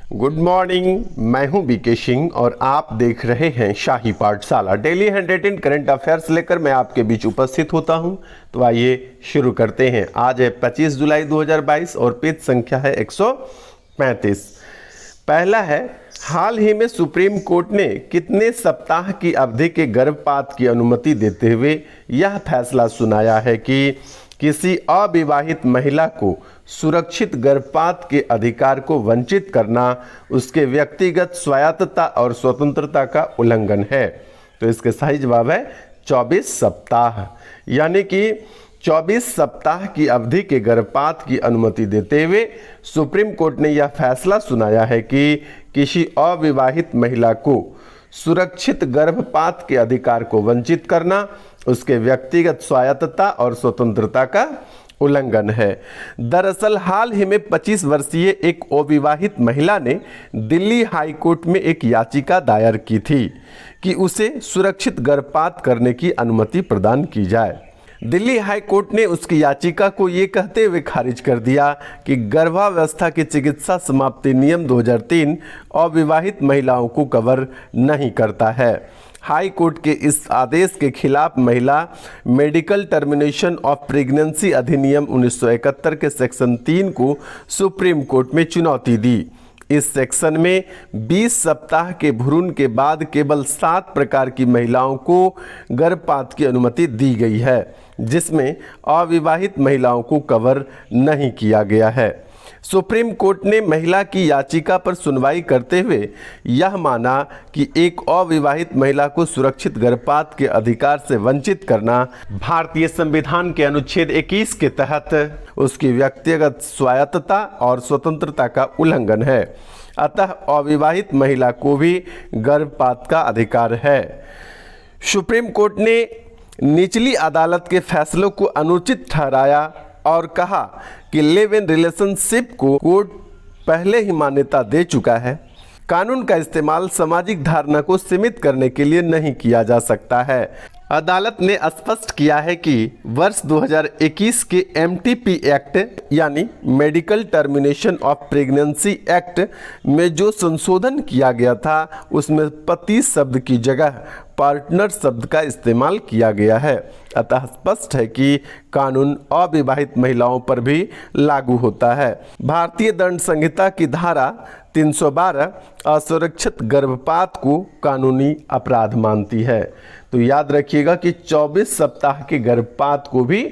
Good morning. मैं हूं BK Singh और आप देख रहे हैं शाही पाठशाला। डेली 100 करंट अफेयर्स लेकर मैं आपके बीच उपस्थित होता हूं। तो आइए शुरू करते हैं। आज है 25 जुलाई 2022 और पेज संख्या है 135। पहला है, हाल ही में सुप्रीम कोर्ट ने कितने सप्ताह की अवधि के गर्भपात की अनुमति देते हुए यह फैसला सुनाया है कि किसी अविवाहित महिला को सुरक्षित गर्भपात के अधिकार को वंचित करना उसके व्यक्तिगत स्वायत्तता और स्वतंत्रता का उल्लंघन है। तो इसके सही जवाब है 24 सप्ताह। यानी कि 24 सप्ताह की अवधि के गर्भपात की अनुमति देते हुए सुप्रीम कोर्ट ने यह फैसला सुनाया है कि किसी अविवाहित महिला को सुरक्षित गर्भपात के अधिकार को वंचित करना उसके व्यक्तिगत स्वायत्तता और स्वतंत्रता का उल्लंघन है। दरअसल हाल ही में 25 वर्षीय एक अविवाहित महिला ने दिल्ली हाई कोर्ट में एक याचिका दायर की थी कि उसे सुरक्षित गर्भपात करने की अनुमति प्रदान की जाए। दिल्ली हाई कोर्ट ने उसकी याचिका को ये कहते हुए खारिज कर दिया कि गर्भावस्था की चिकित्सा समाप्ति नियम 2003 अविवाहित महिलाओं को कवर नहीं करता है। हाई कोर्ट के इस आदेश के खिलाफ महिला मेडिकल टर्मिनेशन ऑफ प्रेगनेंसी अधिनियम 1971 के सेक्शन 3 को सुप्रीम कोर्ट में चुनौती दी। इस सेक्शन में 20 सप्ताह के भ्रूण के बाद केवल 7 प्रकार की महिलाओं को गर्भपात की अनुमति दी गई है, जिसमें अविवाहित महिलाओं को कवर नहीं किया गया है। सुप्रीम कोर्ट ने महिला की याचिका पर सुनवाई करते हुए यह माना कि एक अविवाहित महिला को सुरक्षित गर्भपात के अधिकार से वंचित करना भारतीय संविधान के अनुच्छेद 21 के तहत उसकी व्यक्तिगत स्वायत्तता और स्वतंत्रता का उल्लंघन है। अतः अविवाहित महिला को भी गर्भपात का अधिकार है। सुप्रीम कोर्ट ने निचली अदालत के फैसलों को अनुचित ठहराया और कहा कि लिव इन रिलेशनशिप को कोर्ट पहले ही मान्यता दे चुका है। कानून का इस्तेमाल सामाजिक धारणा को सीमित करने के लिए नहीं किया जा सकता है। अदालत ने स्पष्ट किया है कि वर्ष 2021 के MTP एक्ट यानी medical termination of pregnancy act में जो संशोधन किया गया था उसमें पति शब्द की जगह पार्टनर शब्द का इस्तेमाल किया गया है। अतः स्पष्ट है कि कानून अविवाहित महिलाओं पर भी लागू होता है। भारतीय दंड संहिता की धारा 312 असुरक्षित गर्भपात को कानूनी अपराध मानती है। तो याद रखिएगा कि 24 सप्ताह के गर्भपात को भी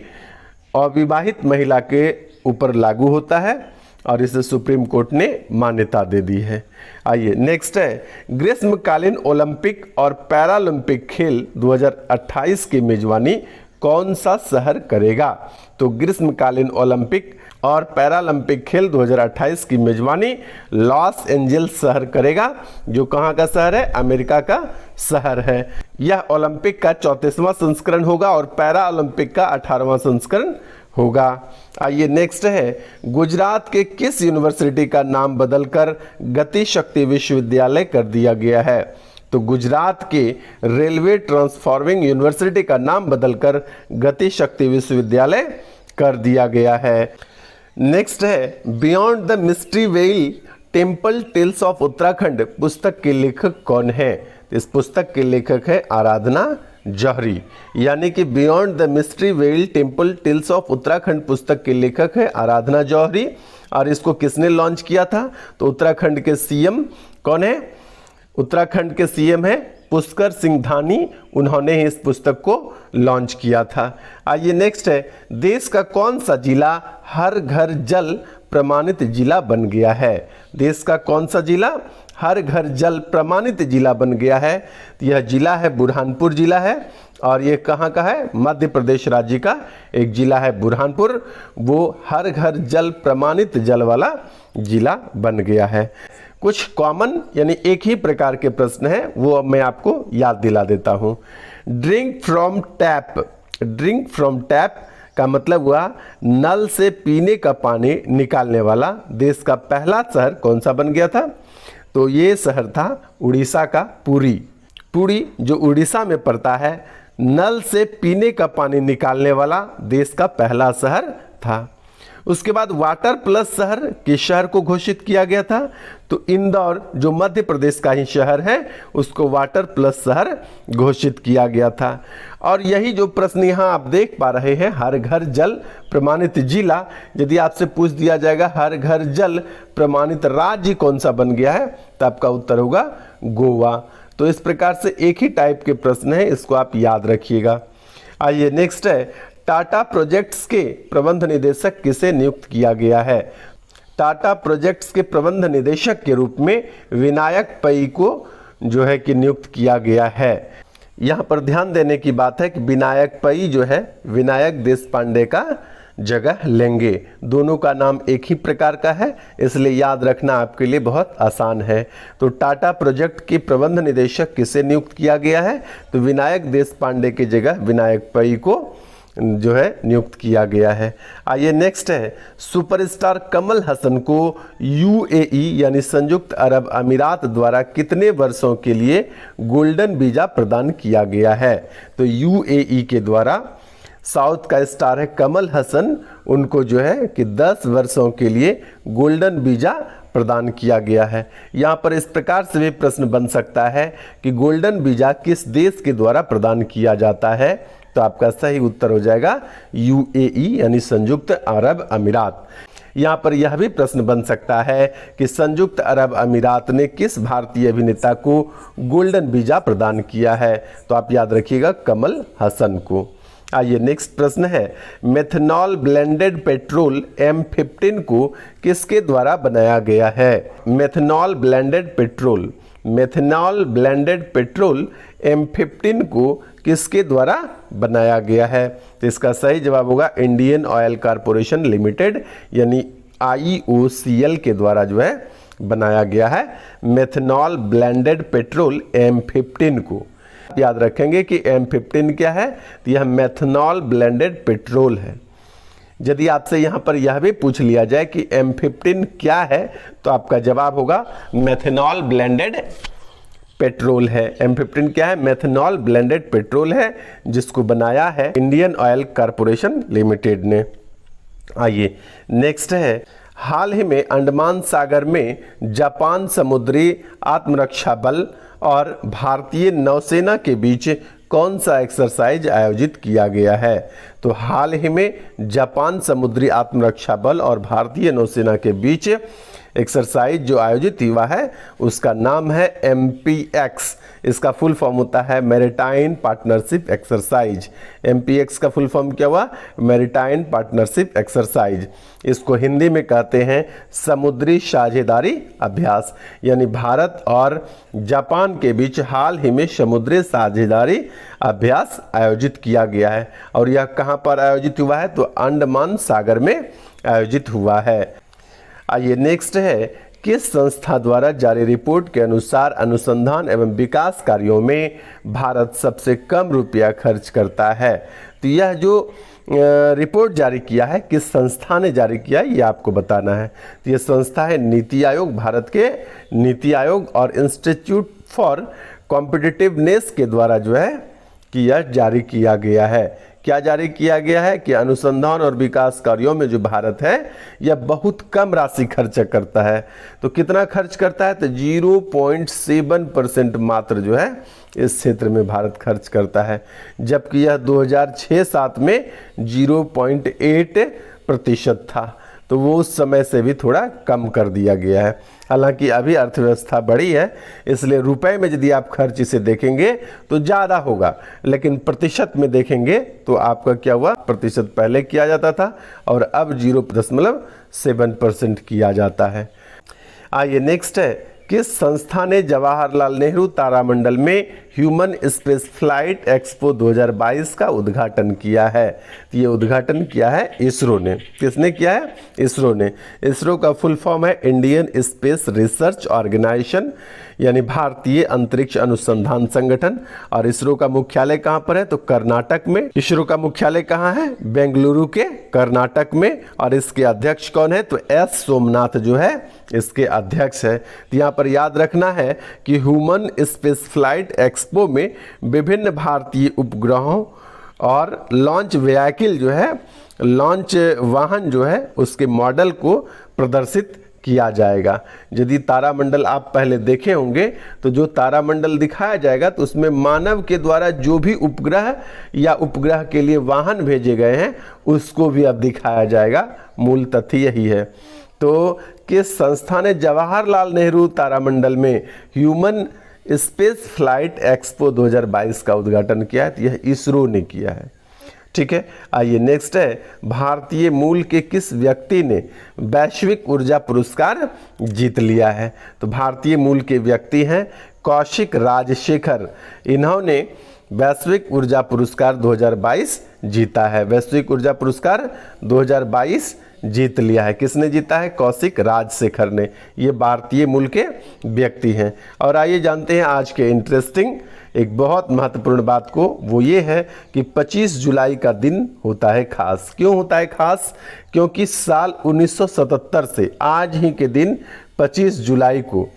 अविवाहित महिला के ऊपर लागू होता है और इसे सुप्रीम कोर्ट ने मान्यता दे दी है। आइए नेक्स्ट है, ग्रीष्मकालीन ओलंपिक और पैरालंपिक खेल 2028 की मेजबानी कौन सा शहर करेगा? तो ग्रीष्मकालीन ओलंपिक और पैरालंपिक खेल 2028 की मेजबानी लॉस एंजल्स शहर करेगा, जो कहाँ का शहर है? अमेरिका का शहर है। यह ओलंपिक का 34वां संस्करण होगा और पैरा ओलंपिक का 18वां संस्करण होगा। आइए नेक्स्ट है, गुजरात के किस यूनिवर्सिटी का नाम बदलकर गति शक्ति विश्वविद्यालय कर दिया गया है? तो गुजरात के रेलवे ट्रांसफॉर्मिंग यूनिवर्सिटी का नाम बदलकर गति शक्ति विश्वविद्यालय कर दिया गया है। नेक्स्ट है, beyond the mystery well temple tales of Uttarakhand पुस्तक के लेखक कौन है? इस पुस्तक के लेखक है आराधना जौहरी। यानी कि beyond the mystery well temple tales of Uttarakhand पुस्तक के लेखक है आराधना जौहरी। और इसको किसने लॉन्च किया था? तो उत्तराखंड के CM कौन है? उत्तराखंड के CM है पुष्कर सिंह धानी। उन्होंने ही इस पुस्तक को लॉन्च किया था। आइए नेक्स्ट है, देश का कौन सा जिला हर घर जल प्रमाणित जिला बन गया है? देश का कौन सा जिला हर घर जल प्रमाणित जिला बन गया है? तो यह जिला है बुरहानपुर जिला है और ये कहाँ का है? मध्य प्रदेश राज्य का एक जिला है बुरहानपुर। वो हर घर जल प्रमाणित जल वाला जिला बन गया है। कुछ कॉमन यानी एक ही प्रकार के प्रश्न हैं, वो मैं आपको याद दिला देता हूँ। Drink from tap, drink from tap का मतलब हुआ नल से पीने का पानी निकालने वाला देश का पहला शहर कौन सा बन गया था? तो ये शहर था उड़ीसा का पुरी। पुरी जो उड़ीसा में पड़ता है, नल से पीने का पानी निकालने वाला देश का पहला शहर था। उसके बाद वाटर प्लस शहर किस शहर को घोषित किया गया था? तो इंदौर, जो मध्य प्रदेश का ही शहर है, उसको वाटर प्लस शहर घोषित किया गया था। और यही जो प्रश्न यहाँ आप देख पा रहे हैं, हर घर जल प्रमाणित जिला, यदि आपसे पूछ दिया जाएगा हर घर जल प्रमाणित राज्य कौन सा बन गया है, तो आपका उत्तर होगा गोवा। तो इस प्रकार से एक ही टाइप के प्रश्न है, इसको आप याद रखिएगा। आइए नेक्स्ट है, टाटा प्रोजेक्ट्स के प्रबंध निदेशक किसे नियुक्त किया गया है? टाटा प्रोजेक्ट्स के प्रबंध निदेशक के रूप में विनायक पै को जो है कि नियुक्त किया गया है। यहाँ पर ध्यान देने की बात है कि विनायक पै जो है विनायक देशपांडे का जगह लेंगे। दोनों का नाम एक ही प्रकार का है, इसलिए याद रखना आपके लिए बहुत आसान है। तो टाटा प्रोजेक्ट के प्रबंध निदेशक किसे नियुक्त किया गया है? तो विनायक देशपांडे की जगह विनायक पै को जो है नियुक्त किया गया है। आइए नेक्स्ट है, सुपरस्टार कमल हसन को यूएई यानी संयुक्त अरब अमीरात द्वारा कितने वर्षों के लिए गोल्डन वीजा प्रदान किया गया है? तो यूएई के द्वारा साउथ का स्टार है कमल हसन, उनको जो है कि 10 वर्षों के लिए गोल्डन वीजा प्रदान किया गया है। यहाँ पर इस प्रकार से भी प्रश्न बन सकता है कि गोल्डन वीजा किस देश के द्वारा प्रदान किया जाता है? तो आपका सही उत्तर हो जाएगा यूएई यानी संयुक्त अरब अमीरात। यहाँ पर यह भी प्रश्न बन सकता है कि संयुक्त अरब अमीरात ने किस भारतीय अभिनेता को गोल्डन वीजा प्रदान किया है? तो आप याद रखिएगा कमल हसन को। आइए नेक्स्ट प्रश्न है, मेथनॉल ब्लेंडेड पेट्रोल M15 को किसके द्वारा बनाया गया है? Methanol blended petrol, methanol blended petrol M15 को किसके द्वारा बनाया गया है? तो इसका सही जवाब होगा इंडियन ऑयल कॉरपोरेशन लिमिटेड यानी IOCL के द्वारा जो है बनाया गया है मेथनॉल ब्लेंडेड पेट्रोल M15 को। याद रखेंगे कि M15 क्या है? तो यह मेथनॉल ब्लेंडेड पेट्रोल है। यदि आपसे यहाँ पर यह भी पूछ लिया जाए कि M15 क्या है, तो आपका जवाब होगा मेथनॉल ब्लेंडेड पेट्रोल है। M15 क्या है? मेथनॉल ब्लेंडेड पेट्रोल है, जिसको बनाया है इंडियन ऑयल कॉरपोरेशन लिमिटेड ने। आइए नेक्स्ट है, हाल ही में अंडमान सागर में जापान समुद्री आत्मरक्षा बल और भारतीय नौसेना के बीच कौन सा एक्सरसाइज आयोजित किया गया है? तो हाल ही में जापान समुद्री आत्मरक्षा बल और भारतीय नौसेना के बीच एक्सरसाइज जो आयोजित हुआ है उसका नाम है MPX। इसका फुल फॉर्म होता है मैरीटाइम पार्टनरशिप एक्सरसाइज। MPX का फुल फॉर्म क्या हुआ? Maritime partnership exercise. इसको हिंदी में कहते हैं समुद्री साझेदारी अभ्यास। यानी भारत और जापान के बीच हाल ही में समुद्री साझेदारी अभ्यास आयोजित किया गया है। और यह कहाँ पर आयोजित हुआ है? तो अंडमान सागर में आयोजित हुआ है। आइए नेक्स्ट है, किस संस्था द्वारा जारी रिपोर्ट के अनुसार अनुसंधान एवं विकास कार्यों में भारत सबसे कम रुपया खर्च करता है? तो यह जो रिपोर्ट जारी किया है किस संस्था ने जारी किया है, ये आपको बताना है। तो ये संस्था है नीति आयोग, भारत के नीति आयोग और इंस्टीट्यूट फॉर कॉम्पिटिटिवनेस के द्वारा जो है कि यह जारी किया गया है। क्या जारी किया गया है कि अनुसंधान और विकास कार्यों में जो भारत है यह बहुत कम राशि खर्च करता है। तो कितना खर्च करता है? तो 0.7% मात्र जो है इस क्षेत्र में भारत खर्च करता है, जबकि यह 2006-07 में 0.8% था। तो वो उस समय से भी थोड़ा कम कर दिया गया है। हालांकि अभी अर्थव्यवस्था बड़ी है, इसलिए रुपए में यदि आप खर्च इसे देखेंगे तो ज़्यादा होगा, लेकिन प्रतिशत में देखेंगे तो आपका क्या हुआ? प्रतिशत पहले किया जाता था और अब 0.7% किया जाता है। आइए नेक्स्ट है, किस संस्था ने जवाहरलाल नेहरू तारामंडल में ह्यूमन स्पेस फ्लाइट एक्सपो 2022 का उद्घाटन किया है? तो ये उद्घाटन किया है इसरो ने। किसने किया है? इसरो ने। इसरो का फुल फॉर्म है इंडियन स्पेस रिसर्च ऑर्गेनाइजेशन यानी भारतीय अंतरिक्ष अनुसंधान संगठन। और इसरो का मुख्यालय कहाँ पर है? तो कर्नाटक में। इसरो का मुख्यालय कहाँ है? बेंगलुरु के कर्नाटक में। और इसके अध्यक्ष कौन है? तो S सोमनाथ जो है इसके अध्यक्ष है। तो यहाँ पर याद रखना है कि ह्यूमन स्पेस फ्लाइट एक्सपो में विभिन्न भारतीय उपग्रहों और लॉन्च व्हीकल जो है लॉन्च वाहन जो है उसके मॉडल को प्रदर्शित किया जाएगा। यदि तारामंडल आप पहले देखे होंगे तो जो तारामंडल दिखाया जाएगा तो उसमें मानव के द्वारा जो भी उपग्रह या उपग्रह के लिए वाहन भेजे गए हैं उसको भी अब दिखाया जाएगा। मूल तथ्य यही है। तो किस संस्था ने जवाहरलाल नेहरू तारामंडल में ह्यूमन स्पेस फ्लाइट एक्सपो 2022 का उद्घाटन किया है? तो यह इसरो ने किया है। ठीक है, आइए नेक्स्ट है, भारतीय मूल के किस व्यक्ति ने वैश्विक ऊर्जा पुरस्कार जीत लिया है? तो भारतीय मूल के व्यक्ति हैं कौशिक राजशेखर। इन्होंने वैश्विक ऊर्जा पुरस्कार 2022 जीता है। वैश्विक ऊर्जा पुरस्कार 2022 जीत लिया है। किसने जीता है? कौशिक राजशेखर ने। ये भारतीय मूल के व्यक्ति हैं। और आइए जानते हैं आज के इंटरेस्टिंग एक बहुत महत्वपूर्ण बात को। वो ये है कि 25 जुलाई का दिन होता है खास। क्यों होता है खास? क्योंकि साल 1977 से आज ही के दिन 25 जुलाई को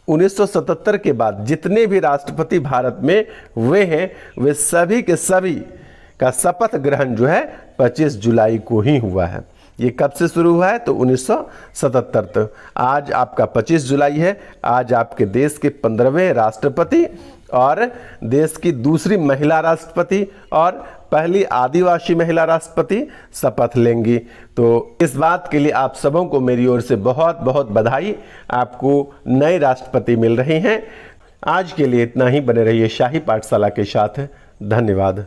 1977 के बाद जितने भी राष्ट्रपति भारत में हुए हैं वे सभी के सभी का शपथ ग्रहण जो है 25 जुलाई को ही हुआ है। ये कब से शुरू हुआ है? तो 1977। तो आज आपका 25 जुलाई है। आज आपके देश के 15वें राष्ट्रपति और देश की दूसरी महिला राष्ट्रपति और पहली आदिवासी महिला राष्ट्रपति शपथ लेंगी। तो इस बात के लिए आप सबों को मेरी ओर से बहुत बहुत बधाई। आपको नए राष्ट्रपति मिल रहे हैं। आज के लिए इतना ही। बने रहिए शाही पाठशाला के साथ। धन्यवाद।